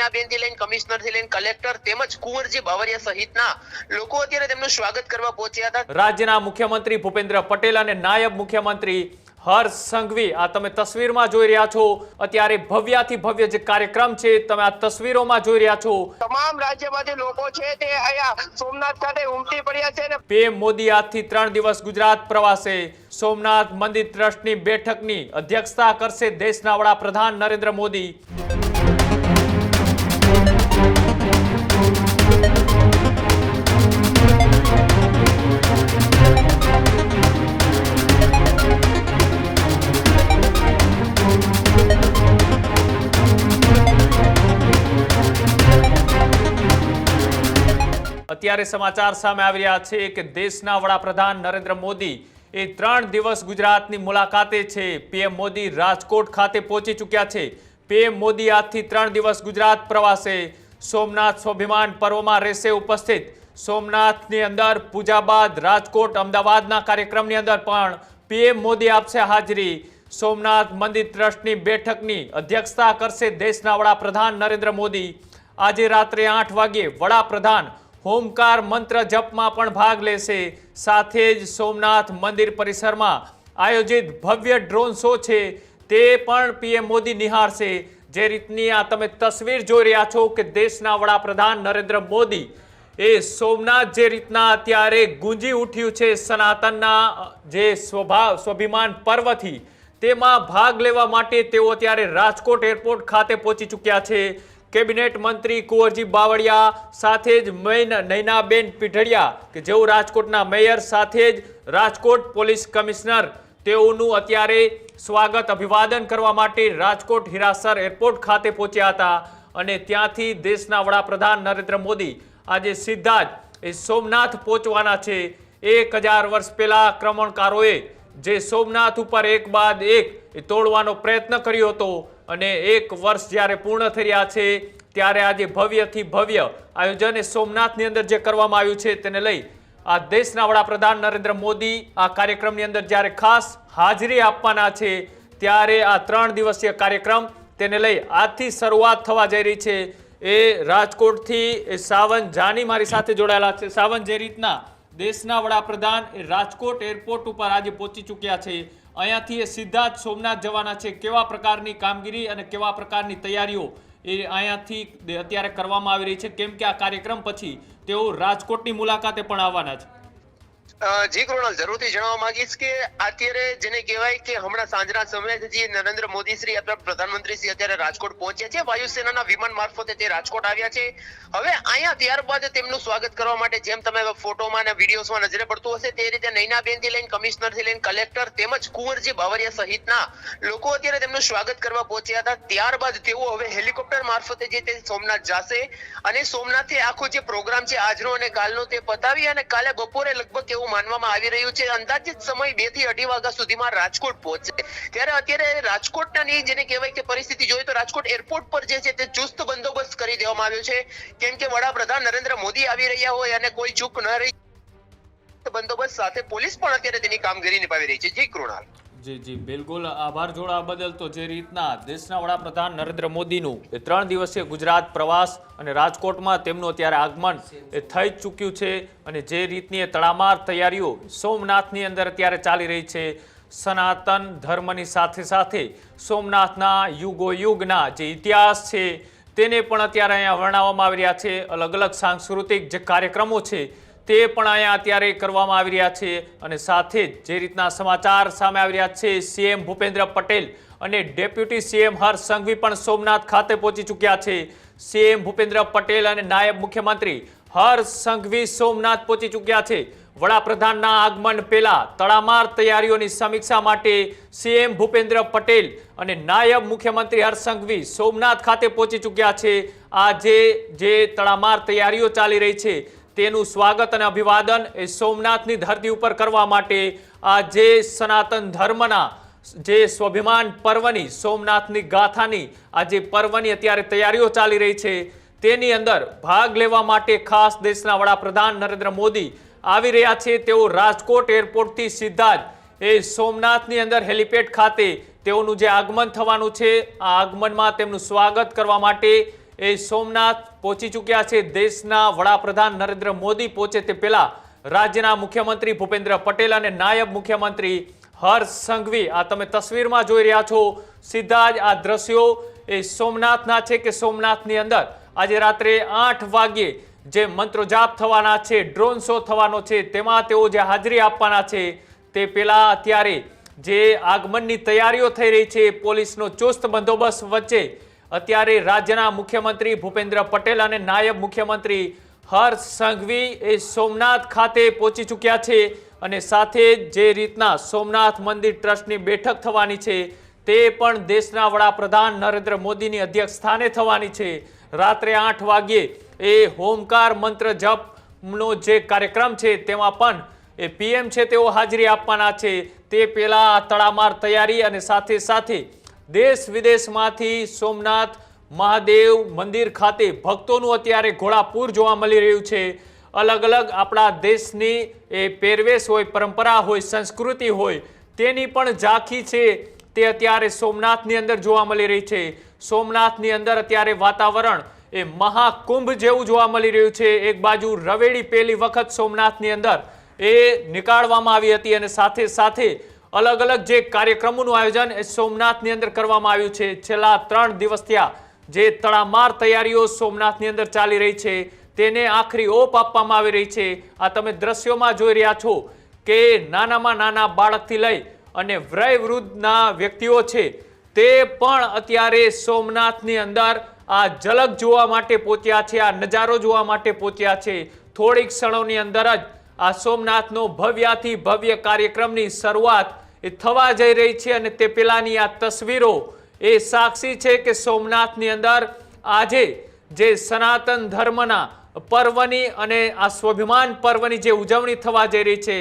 નૈનાબેનથી લઈને કમિશનરથી લઈને કલેક્ટર તેમજ કુંવરજી બાવળિયા સહિતના લોકો અત્યારે તેમનું સ્વાગત કરવા પહોંચ્યા હતા। રાજ્યના મુખ્યમંત્રી ભૂપેન્દ્ર પટેલ અને નાયબ મુખ્યમંત્રી હર્ષ સંઘવી આ તમે તસવીરમાં જોઈ રહ્યા છો। અત્યારે ભવ્યાથી ભવ્ય જે કાર્યક્રમ છે તમે આ તસવીરોમાં જોઈ રહ્યા છો। તમામ રાજ્યમાંથી લોકો છે તે અહીંયા સોમનાથ ખાતે ઉમટી પડ્યા છે અને પીએમ મોદી આજથી 3 દિવસ ગુજરાત પ્રવાસે સોમનાથ મંદિર ટ્રસ્ટની બેઠકની અધ્યક્ષતા કરશે દેશના વડાપ્રધાન નરેન્દ્ર મોદી। અત્યારે સમાચાર સામે આવી રહ્યા છે કે દેશના વડાપ્રધાન નરેન્દ્ર મોદી એ 3 દિવસ ગુજરાતની મુલાકાતે છે। પીએમ મોદી રાજકોટ ખાતે પહોંચી ચૂક્યા છે। પીએમ મોદી આજથી 3 દિવસ ગુજરાત પ્રવાસે સોમનાથ સ્વાભિમાન પર્વમાં રહેશે ઉપસ્થિત। સોમનાથની અંદર પૂજા બાદ રાજકોટ અમદાવાદના કાર્યક્રમની અંદર પણ પીએમ મોદી આપશે હાજરી। સોમનાથ મંદિર ટ્રસ્ટની બેઠકની અધ્યક્ષતા કરશે દેશના વડાપ્રધાન નરેન્દ્ર મોદી। આજે રાત્રે 8 વાગ્યે વડાપ્રધાન હોમકાર મંત્ર જપમાં પણ ભાગ લેશે। સાથે જ સોમનાથ મંદિર પરિસરમાં આયોજિત ભવ્ય ડ્રોન શો છે તે પણ પીએમ મોદી નિહાળશે। જે રીતની આ તમે તસવીર જોઈ રહ્યા છો કે દેશના વડાપ્રધાન નરેન્દ્ર મોદી એ સોમનાથ જે રીતના અત્યારે ગુંજી ઉઠ્યું છે સનાતનના જે સ્વાભિમાન પર્વથી તેમાં ભાગ લેવા માટે તેઓ અત્યારે રાજકોટ એરપોર્ટ ખાતે પહોંચી ચૂક્યા છે। કેબિનેટ મંત્રી કુંવરજી બાવળિયા સાથે જ નૈનાબેન પીઢડિયા કે જેઓ રાજકોટના મેયર સાથે જ રાજકોટ પોલીસ કમિશનર તેઓનું અત્યારે સ્વાગત અભિવાદન કરવા માટે રાજકોટ હિરાસર એરપોર્ટ ખાતે પહોંચ્યા હતા અને ત્યાંથી દેશના વડાપ્રધાન નરેન્દ્ર મોદી આજે સીધા જ સોમનાથ પહોંચવાના છે। 1000 વર્ષ પહેલા આક્રમણકારોએ જે સોમનાથ ઉપર એક બાદ એક તોડવાનો પ્રયત્ન કર્યો હતો અને 1 વર્ષ જ્યારે પૂર્ણ થઈ રહ્યા છે ત્યારે આજે ભવ્યથી ભવ્ય આયોજન સોમનાથની અંદર જે કરવામાં આવ્યું છે તેને લઈ આ દેશના વડાપ્રધાન નરેન્દ્ર મોદી આ કાર્યક્રમની અંદર જ્યારે ખાસ હાજરી આપવાના છે ત્યારે આ 3 દિવસીય કાર્યક્રમ તેને લઈ આજથી શરૂઆત થવા જઈ રહી છે। એ રાજકોટથી સાવન જાની મારી સાથે જોડાયેલા છે। સાવન, જે રીતના દેશના વડાપ્રધાન રાજકોટ એરપોર્ટ ઉપર આજે પહોંચી ચૂક્યા છે, અહીંયાથી એ સીધા જ સોમનાથ જવાના છે, કેવા પ્રકારની કામગીરી અને કેવા પ્રકારની તૈયારીઓ એ અહીંયાથી અત્યારે કરવામાં આવી રહી છે, કેમ કે આ કાર્યક્રમ પછી તેઓ રાજકોટની મુલાકાતે પણ આવવાના છે? જી કૃણાલ, જરૂરથી જણાવવા માંગીશ કે અત્યારે જેને કહેવાય કે હમણાં સાંજના સમયે નરેન્દ્ર મોદી શ્રી અથવા પ્રધાનમંત્રી શ્રી અત્યારે રાજકોટ પહોંચ્યા છે। વાયુસેનાના વિમાન મારફતે તે રાજકોટ આવ્યા છે। હવે અહીંયા ત્યારબાદ તેમનું સ્વાગત કરવા માટે જેમ તમે ફોટોમાં અને વિડીયોઝમાં નજરે પડતું હશે તે રીતે નૈનાબેનથી લઈને કમિશનરથી લઈને કલેક્ટર તેમજ કુંવરજી બાવળિયા સહિતના લોકો અત્યારે તેમનું સ્વાગત કરવા પહોંચ્યા હતા। ત્યારબાદ તેઓ હવે હેલિકોપ્ટર મારફતે જે તે સોમનાથ જશે અને સોમનાથથી આખો જે પ્રોગ્રામ છે આજનો અને કાલનો તે પતાવી અને કાલે બપોરે લગભગ એવું માનવામાં આવી રહ્યું છે અંદાજિત સમય 2 થી 2.5 વાગ્યા સુધીમાં રાજકોટ પહોંચશે। ત્યારે અત્યારે રાજકોટની જેને કહેવાય કે પરિસ્થિતિ જોઈએ તો રાજકોટ એરપોર્ટ પર જે છે તે ચુસ્ત બંદોબસ્ત કરી દેવામાં આવ્યો છે, કેમ કે વડાપ્રધાન નરેન્દ્ર મોદી આવી રહ્યા હોય અને કોઈ ચૂક ન રહી બંદોબસ્ત સાથે પોલીસ પણ અત્યારે તેની કામગીરી નિભાવી રહી છે। જી કૃણાલ। જી બિલકુલ, આભાર જોડાવા બદલ। તો જે રીતના દેશના વડાપ્રધાન નરેન્દ્ર મોદીનું 3 દિવસીય ગુજરાત પ્રવાસ અને રાજકોટમાં તેમનું અત્યારે આગમન થઈ ચૂક્યું છે અને જે રીતની તડામાર તૈયારીઓ સોમનાથની અંદર અત્યારે ચાલી રહી છે, સનાતન ધર્મની સાથે સાથે સોમનાથના યુગોયુગના જે ઇતિહાસ છે તેને પણ અત્યારે અહીંયા વર્ણવવામાં આવી રહ્યા છે। અલગ અલગ સાંસ્કૃતિક જે કાર્યક્રમો છે તે પણ અહીંયા અત્યારે કરવામાં આવી રહ્યા છે અને સાથે જ જે રીતના સમાચાર સામે આવી રહ્યા છે સીએમ ભૂપેન્દ્ર પટેલ અને ડેપ્યુટી સીએમ હર્ષ સંઘવી પણ સોમનાથ ખાતે પહોંચી ચૂક્યા છે। સીએમ ભૂપેન્દ્ર પટેલ અને નાયબ મુખ્યમંત્રી હર્ષ સંઘવી સોમનાથ પહોંચી ચૂક્યા છે। વડાપ્રધાનના આગમન પહેલા તડામાર તૈયારીઓની સમીક્ષા માટે સીએમ ભૂપેન્દ્ર પટેલ અને નાયબ મુખ્યમંત્રી હર્ષ સંઘવી સોમનાથ ખાતે પહોંચી ચૂક્યા છે। આજે જે તડામાર તૈયારીઓ ચાલી રહી છે તેનું સ્વાગત અને અભિવાદન એ સોમનાથની ધરતી ઉપર કરવા માટે આજે સનાતન ધર્મના જે સ્વાભિમાન પર્વની સોમનાથની ગાથાની આજે પર્વની અત્યારે તૈયારીઓ ચાલી રહી છે તેની અંદર ભાગ લેવા માટે ખાસ દેશના વડાપ્રધાન નરેન્દ્ર મોદી આવી રહ્યા છે। તેઓ રાજકોટ એરપોર્ટથી સીધા જ એ સોમનાથની અંદર હેલિપેડ ખાતે તેઓનું જે આગમન થવાનું છે આ આગમનમાં તેમનું સ્વાગત કરવા માટે એ સોમનાથ પહોંચી ચૂક્યા છે. દેશના વડાપ્રધાન નરેન્દ્ર મોદી પહોંચે તે પહેલા રાજ્યના મુખ્યમંત્રી ભૂપેન્દ્ર પટેલ અને નાયબ મુખ્યમંત્રી હર્ષ સંઘવી, આ તમે તસવીરમાં જોઈ રહ્યા છો, સીધા જ આ દ્રશ્યો એ સોમનાથના છે કે સોમનાથની અંદર આજે રાત્રે 8 વાગ્યે જે મંત્રોજાપ થવાના છે, ડ્રોન શો થવાનો છે, તેમાં તેઓ જે હાજરી આપવાના છે તે પહેલા અત્યારે જે આગમનની તૈયારીઓ થઈ રહી છે, પોલીસનો ચુસ્ત બંદોબસ્ત વચ્ચે અત્યારે રાજ્યના મુખ્યમંત્રી ભૂપેન્દ્ર પટેલ અને નાયબ મુખ્યમંત્રી હર્ષ સંઘવી એ સોમનાથ ખાતે પહોંચી ચૂક્યા છે. અને સાથે જે રીતના સોમનાથ મંદિર ટ્રસ્ટની બેઠક થવાની છે તે પણ દેશના વડાપ્રધાન નરેન્દ્ર મોદીની અધ્યક્ષ સ્થાને થવાની છે. રાત્રે 8 વાગ્યે એ હોમકાર મંત્ર જપનો જે કાર્યક્રમ છે તેમાં પણ એ પીએમ છે તેઓ હાજરી આપવાના છે. તે પહેલા તડામાર તૈયારી અને સાથે સાથે દેશ વિદેશમાંથી સોમનાથ મહાદેવ મંદિર ખાતે ભક્તોનું અત્યારે ઘોડાપૂર જોવા મળી રહ્યું છે. અલગ અલગ આપણા દેશની એ પહેરવેશ હોય, પરંપરા હોય, સંસ્કૃતિ હોય, તેની પણ ઝાંખી છે તે અત્યારે સોમનાથની અંદર જોવા મળી રહી છે. સોમનાથની અંદર અત્યારે વાતાવરણ એ મહાકુંભ જેવું જોવા મળી રહ્યું છે. એક બાજુ રવેડી પહેલી વખત સોમનાથની અંદર એ નીકાળવામાં આવી હતી અને સાથે સાથે અલગ અલગ જે કાર્યક્રમોનું આયોજન એ સોમનાથની અંદર કરવામાં આવ્યું છે. છેલ્લા 3 દિવસ થયા જે તડામાર તૈયારીઓ સોમનાથની અંદર ચાલી રહી છે તેને આખરી ઓપ આપવામાં આવી રહી છે. આ તમે દ્રશ્યોમાં જોઈ રહ્યા છો કે નાનામાં નાના બાળકથી લઈ અને વૃદ્ધના વ્યક્તિઓ છે તે પણ અત્યારે સોમનાથની અંદર આ ઝલક જોવા માટે પહોંચ્યા છે, આ નજારો જોવા માટે પહોંચ્યા છે. થોડીક ક્ષણોની અંદર જ આ સોમનાથનો ભવ્યાથી ભવ્ય કાર્યક્રમની શરૂઆત એ થવા જઈ રહી છે અને તે પહેલાની આ તસવીરો એ સાક્ષી છે કે સોમનાથની અંદર આજે જે સનાતન ધર્મના પર્વની અને આ સ્વાભિમાન પર્વની જે ઉજવણી થવા જઈ રહી છે,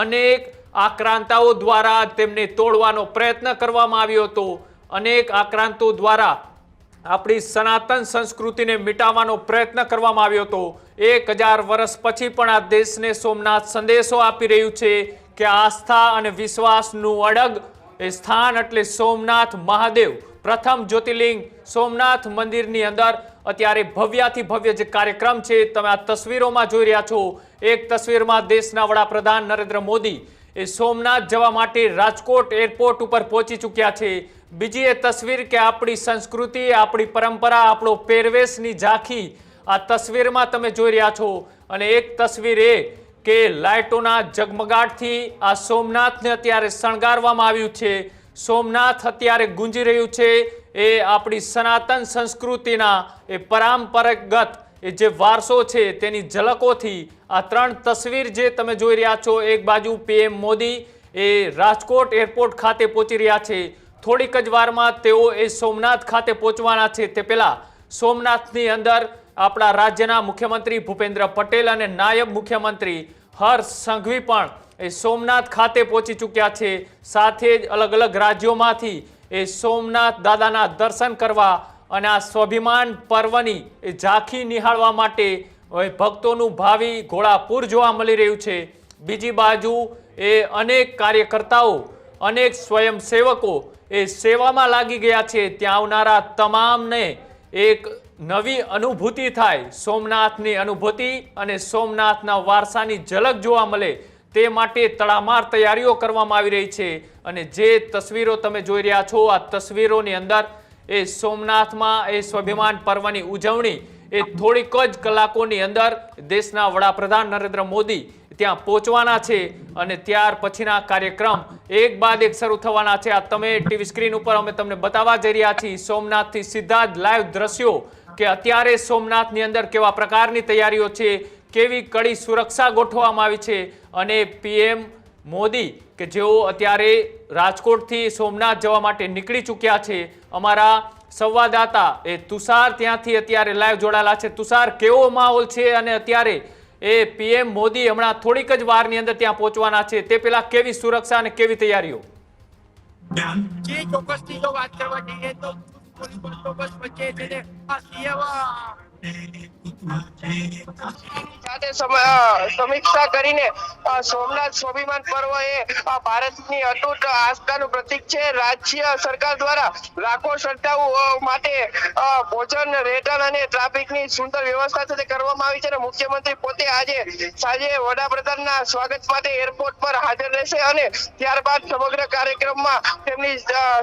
અનેક આક્રાંતાઓ દ્વારા તેમને તોડવાનો પ્રયત્ન કરવામાં આવ્યો હતો. અનેક આક્રાંતો દ્વારા આપણી સનાતન સંસ્કૃતિને મિટાવવાનો પ્રયત્ન કરવામાં આવ્યો હતો. 1000 વર્ષ પછી પણ આ દેશને સોમનાથ સંદેશો આપી રહ્યું છે કે આસ્થા અને વિશ્વાસનું અડગ એ સ્થાન એટલે સોમનાથ મહાદેવ. પ્રથમ જ્યોતિર્લિંગ સોમનાથ મંદિરની અંદર અત્યારે ભવ્યાથી ભવ્ય જે કાર્યક્રમ છે તમે આ તસવીરોમાં જોઈ રહ્યા છો. એક તસવીરમાં દેશના વડાપ્રધાન નરેન્દ્ર મોદી એ સોમનાથ જવા માટે રાજકોટ એરપોર્ટ ઉપર પહોંચી ચૂક્યા છે. બીજી એ તસવીર કે આપણી સંસ્કૃતિ, આપણી પરંપરા, આપણો પહેરવેશની ઝાંખી આ તસવીરમાં તમે જોઈ રહ્યા છો. અને એક તસવીર એ કે લાઇટોના ઝગમગાટથી આ સોમનાથને અત્યારે શણગારવામાં આવ્યું છે. સોમનાથ અત્યારે ગુંજી રહ્યું છે એ આપણી સનાતન સંસ્કૃતિના એ પરંપરાગત એ જે વારસો છે તેની ઝલકોથી આ 3 તસવીર જે તમે જોઈ રહ્યા છો. એક બાજુ પીએમ મોદી એ રાજકોટ એરપોર્ટ ખાતે પહોંચી રહ્યા છે. થોડીક જ વારમાં તેઓ એ સોમનાથ ખાતે પહોંચવાના છે. તે પહેલા સોમનાથની અંદર આપણા રાજ્યના મુખ્યમંત્રી ભૂપેન્દ્ર પટેલ અને નાયબ મુખ્યમંત્રી હર્ષ સંઘવી પણ એ સોમનાથ ખાતે પહોંચી ચૂક્યા છે. સાથે જ અલગ અલગ રાજ્યોમાંથી એ સોમનાથ દાદાના દર્શન કરવા અને આ સ્વાભિમાન પર્વની એ ઝાંખી નિહાળવા માટે ભક્તોનું ભાવિ ઘોડાપૂર જોવા મળી રહ્યું છે. બીજી બાજુ એ અનેક કાર્યકર્તાઓ, અનેક સ્વયંસેવકો એ સેવામાં લાગી ગયા છે. ત્યાં આવનારા તમામને એક નવી અનુભૂતિ થાય, સોમનાથની અનુભૂતિ અને સોમનાથના વારસાની ઝલક જોવા મળે તે માટે તડામાર તૈયારીઓ કરવામાં આવી રહી છે. અને જે તસવીરો તમે જોઈ રહ્યા છો આ તસવીરોની અંદર એ સોમનાથમાં એ સ્વાભિમાન પર્વની ઉજવણી એ થોડીક જ કલાકોની અંદર દેશના વડાપ્રધાન નરેન્દ્ર મોદી ત્યાં પહોંચવાના છે અને ત્યાર પછીના કાર્યક્રમ એક બાદ એક શરૂ થવાના છે. આ તમે ટીવી સ્ક્રીન ઉપર અમે તમને બતાવવા જઈ રહ્યા છીએ સોમનાથથી સીધા જ લાઈવ દ્રશ્યો કે અત્યારે સોમનાથની અંદર કેવા પ્રકારની તૈયારીઓ છે, કેવી કડી સુરક્ષા ગોઠવવામાં આવી છે. અને પીએમ મોદી કે જેઓ અત્યારે રાજકોટથી સોમનાથ જવા માટે નીકળી ચૂક્યા છે. અમારા સંવાદદાતા એ તુષાર ત્યાંથી અત્યારે લાઈવ જોડાયેલા છે. તુષાર, કેવો માહોલ છે અને અત્યારે એ પીએમ મોદી હમણાં થોડીક જ વારની અંદર ત્યાં પહોંચવાના છે, તે પહેલા કેવી સુરક્ષા અને કેવી તૈયારીઓ? ચોક્કસથી જો વાત કરવા જઈએ તો પોલીસ બંદોબસ્ત વચ્ચે છે ને આ સીએવા સાથે સમીક્ષા કરીને સોમનાથ સ્વાભિમાન પર્વ એ ભારતની અતૂટ આસ્થાનું પ્રતીક છે. રાજ્ય સરકાર દ્વારા લાખો શ્રદ્ધાળુઓ માટે ભોજન, રહેઠાણ અને ટ્રાફિકની સુંદર વ્યવસ્થા છે તે કરવામાં આવી છે અને મુખ્યમંત્રી પોતે આજે સાંજે વડાપ્રધાનના સ્વાગત માટે એરપોર્ટ પર હાજર રહેશે અને ત્યારબાદ સમગ્ર કાર્યક્રમમાં તેમની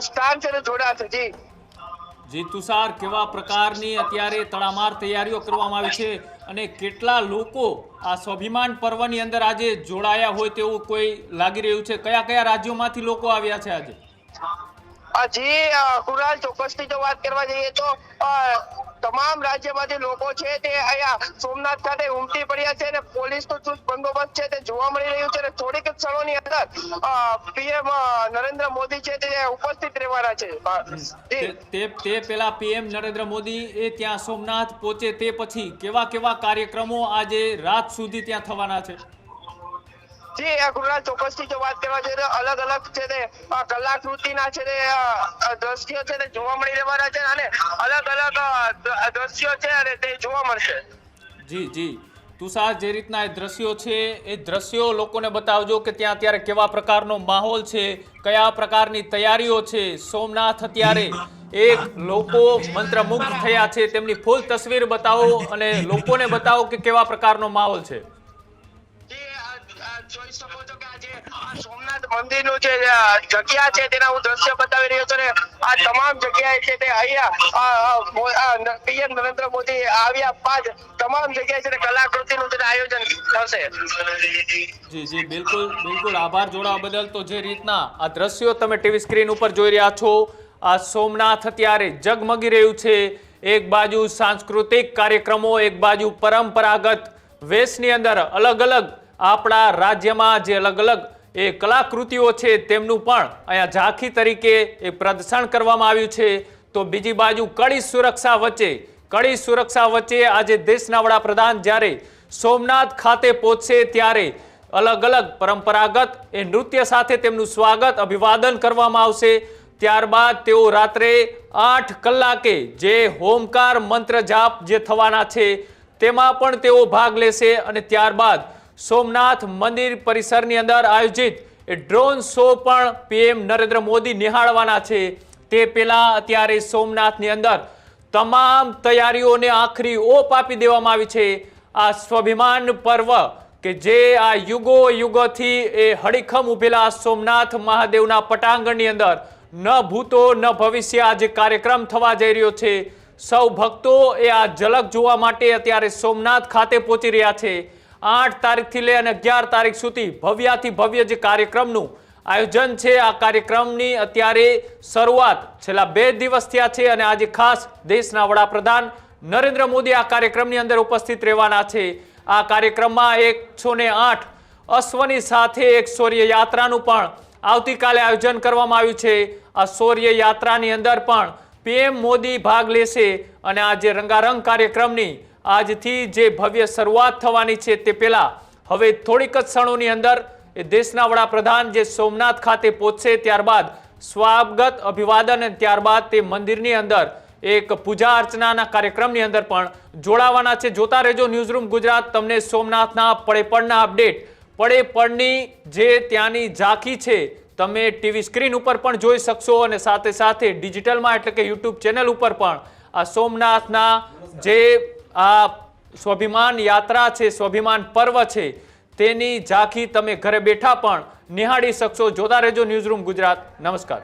સ્થાન છે જોડાશે. જી તુષાર, કેવા પ્રકારની અત્યારે તડામાર તૈયારીઓ કરવામાં આવી છે અને કેટલા લોકો આ સ્વાભિમાન પર્વની અંદર આજે જોડાયા હોય તેવું કોઈ લાગી રહ્યું છે? કયા કયા રાજ્યોમાંથી લોકો આવ્યા છે આજે? કુરાલ, ચોક્કસથી જો વાત કરવા જઈએ તો તમામ રાજ્યમાંથી લોકો છે તે અહીંયા સોમનાથ ખાતે ઉમટી પડ્યા છે અને પોલીસનો ચુસ્ત બંદોબસ્ત છે તે જોવા મળી રહ્યું છે અને થોડીક જ ક્ષણોની અંદર પીએમ નરેન્દ્ર મોદી છે તે ઉપસ્થિત રહેવાના છે. તે પેલા પીએમ નરેન્દ્ર મોદી એ ત્યાં સોમનાથ પહોંચે તે પછી કેવા કેવા કાર્યક્રમો આજે રાત સુધી ત્યાં થવાના છે? કુરાલ, ચોક્કસથી જો વાત કરવા જઈએ તો અલગ અલગ છે તે કલાકૃતિના છે તે દ્રશ્યો છે તે જોવા મળી રહેવાના છે અને અલગ અલગ દ્રશ્યો છે અને તે જોવા મળશે. જી તુષાર, જે રીતના એ દ્રશ્યો છે એ દ્રશ્યો લોકોને બતાવજો કે ત્યાં અત્યારે કેવા પ્રકારનો માહોલ છે, કયા પ્રકારની તૈયારીઓ છે. સોમનાથ અત્યારે એક લોકો મંત્રમુગ્ધ થયા છે, તેમની ફૂલ તસવીર બતાવો અને લોકોને બતાવો કે કેવા પ્રકારનો માહોલ છે. જોઈ શકો છો કે આજે સોમનાથ મંદિરનું જે જગ્યા છે તેના હું દ્રશ્ય બતાવી રહ્યો છું. આ તમામ જગ્યાએ છે તે અહીંયા પીએમ નરેન્દ્ર મોદી આવ્યા બાદ તમામ જગ્યાએ છે કલાકૃતિનું આયોજન થશે. જી બિલકુલ આભાર જોડાવા બદલ. તો જે રીતના આ દ્રશ્યો તમે ટીવી સ્ક્રીન ઉપર જોઈ રહ્યા છો, આ સોમનાથ અત્યારે જગમગી રહ્યું છે. એક બાજુ સાંસ્કૃતિક કાર્યક્રમો, એક બાજુ પરંપરાગત વેશની અંદર અલગ અલગ આપણા રાજ્યમાં જે અલગ અલગ એ કલાકૃતિઓ છે તેમનું પણ અહીંયા ઝાંખી તરીકે એ પ્રદર્શન કરવામાં આવ્યું છે. તો બીજી બાજુ કડી સુરક્ષા વચ્ચે આજે દેશના વડાપ્રધાન જ્યારે સોમનાથ ખાતે પહોંચશે ત્યારે અલગ અલગ પરંપરાગત એ નૃત્ય સાથે તેમનું સ્વાગત, અભિવાદન કરવામાં આવશે. ત્યારબાદ તેઓ રાત્રે 8 કલાકે જે હોમકાર મંત્ર જાપ જે થવાના છે તેમાં પણ તેઓ ભાગ લેશે અને ત્યારબાદ સોમનાથ મંદિર પરિસરની અંદર આયોજિત એ ડ્રોન શો પણ પીએમ નરેન્દ્ર મોદી નિહાળવાના છે. તે પહેલા અત્યારે સોમનાથની અંદર તમામ તૈયારીઓને આખરી ઓપ આપી દેવામાં આવી છે. આ સ્વાભિમાન પર્વ કે જે આ યુગોથી એ હડીખમ ઉભેલા સોમનાથ મહાદેવના પટાંગણની અંદર ન ભૂતો ન ભવિષ્ય આજે કાર્યક્રમ થવા જઈ રહ્યો છે. સૌ ભક્તો એ આ ઝલક જોવા માટે અત્યારે સોમનાથ ખાતે પહોંચી રહ્યા છે. 8 તારીખથી લઈ અને 11 તારીખ સુધી ભવ્યાથી ભવ્ય જે કાર્યક્રમનું આયોજન છે, આ કાર્યક્રમની અત્યારે શરૂઆત છેલ્લા 2 દિવસ થયા છે અને આજે ખાસ દેશના વડાપ્રધાન નરેન્દ્ર મોદી આ કાર્યક્રમની અંદર ઉપસ્થિત રહેવાના છે. આ કાર્યક્રમમાં 108 અશ્વની સાથે એક શૌર્ય યાત્રાનું પણ આવતીકાલે આયોજન કરવામાં આવ્યું છે. આ શૌર્ય યાત્રાની અંદર પણ પીએમ મોદી ભાગ લેશે અને આ જે રંગારંગ કાર્યક્રમની આજથી જે ભવ્ય શરૂઆત થવાની છે તે પહેલા હવે થોડીક જ ક્ષણોની અંદર એ દેશના વડાપ્રધાન જે સોમનાથ ખાતે પહોંચશે, ત્યારબાદ સ્વાગત, અભિવાદન અને ત્યારબાદ તે મંદિરની અંદર એક પૂજા અર્ચનાના કાર્યક્રમની અંદર પણ જોડાવાના છે. જોતા રહેજો ન્યૂઝરૂમ ગુજરાત. તમને સોમનાથના પડેપડના અપડેટ, પડેપડની જે ત્યાંની ઝાંખી છે તમે ટીવી સ્ક્રીન ઉપર પણ જોઈ શકશો અને સાથે સાથે ડિજિટલમાં એટલે કે યુટ્યુબ ચેનલ ઉપર પણ આ સોમનાથના જે આ સ્વાભિમાન યાત્રા છે, સ્વાભિમાન પર્વ છે તેની ઝાંખી તમે ઘરે બેઠા પણ નિહાળી શકશો. જોતા રહેજો ન્યૂઝરૂમ ગુજરાત. નમસ્કાર.